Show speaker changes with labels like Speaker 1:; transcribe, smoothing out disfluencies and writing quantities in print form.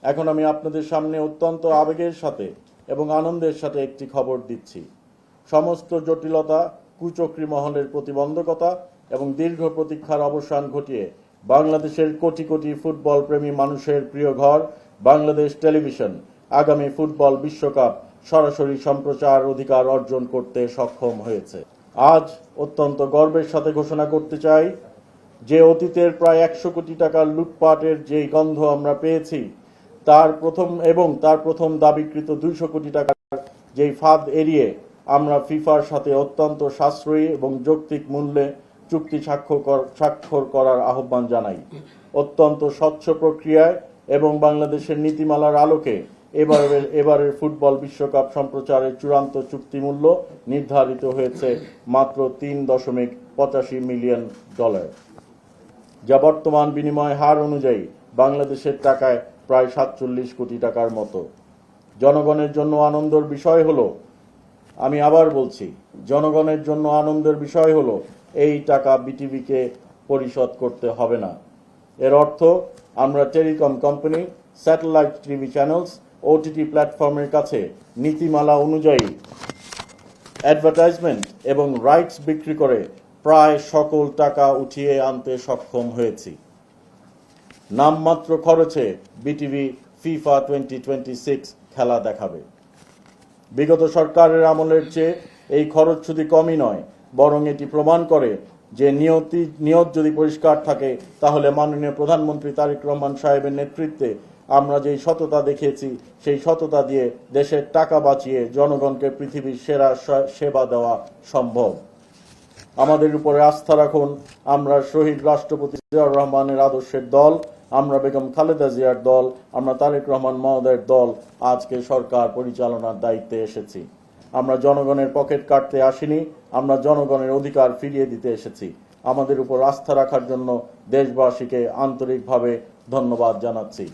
Speaker 1: এখন আমি আপনাদের সামনে অত্যন্ত আবেগের সাথে এবং আনন্দের সাথে একটি খবর দিচ্ছি। সমস্ত জটিলতা, কুচক্রী মহলের প্রতিবন্ধকতা এবং দীর্ঘ প্রতীক্ষার অবসান ঘটিয়ে বাংলাদেশের কোটি কোটি ফুটবল প্রেমী মানুষের প্রিয় ঘর বাংলাদেশ টেলিভিশন আগামী ফুটবল বিশ্বকাপ সরাসরি সম্প্রচার অধিকার অর্জন করতে সক্ষম হয়েছে। আজ অত্যন্ত গর্বের সাথে ঘোষণা করতে চাই যে অতীতের প্রায় 100 কোটি টাকার লুটপাটের যেই গন্ধ আমরা পেয়েছি, তার প্রথম দাবিকৃত 200 কোটি টাকার যেই ফাঁদ এড়িয়ে আমরা ফিফার সাথে অত্যন্ত সাশ্রয়ী এবং যৌক্তিক মূল্যে চুক্তি স্বাক্ষর করার আহ্বান জানাই। অত্যন্ত স্বচ্ছ প্রক্রিয়ায় এবং বাংলাদেশের নীতিমালার আলোকে এবারের ফুটবল বিশ্বকাপ সম্প্রচারের চূড়ান্ত চুক্তি মূল্য নির্ধারিত হয়েছে মাত্র $3.85 মিলিয়ন, যা বর্তমান বিনিময় হার অনুযায়ী বাংলাদেশের টাকায় প্রায় 47 কোটি টাকার মতো। জনগণের জন্য আনন্দের বিষয় হলো, আমি আবার বলছি, জনগণের জন্য আনন্দের বিষয় হলো এই টাকা বিটিভিকে পরিশোধ করতে হবে না। এর অর্থ আমরা telecom company, satellite TV channels, OTT প্ল্যাটফর্মের কাছে নীতিমালা অনুযায়ী অ্যাডভার্টাইজমেন্ট এবং রাইটস বিক্রি করে প্রায় সকল টাকা উঠিয়ে আনতে সক্ষম হয়েছি। নামমাত্র খরচে বিটিভি ফিফা 2026 খেলা দেখাবে। বিগত সরকারের আমলের চেয়ে এই খরচ শুধু কমই নয়, বরং এটি প্রমাণ করে যে নিয়ত যদি পরিষ্কার থাকে, তাহলে মাননীয় প্রধানমন্ত্রী তারেক রহমান সাহেবের নেতৃত্বে আমরা যেই সততা দেখিয়েছি, সেই সততা দিয়ে দেশের টাকা বাঁচিয়ে জনগণকে পৃথিবীর সেরা সেবা দেওয়া সম্ভব। আমাদের উপরে আস্থা রাখুন। আমরা শহীদ রাষ্ট্রপতি জিয়াউর রহমানের আদর্শের দল, আমরা বেগম খালেদা জিয়ার দল, আমরা তারেক রহমান মহোদয়ের দল আজকে সরকার পরিচালনার দায়িত্বে এসেছি। আমরা জনগণের পকেট কাটতে আসিনি, আমরা জনগণের অধিকার ফিরিয়ে দিতে এসেছি। আমাদের উপর আস্থা রাখার জন্য দেশবাসীকে আন্তরিকভাবে ধন্যবাদ জানাচ্ছি।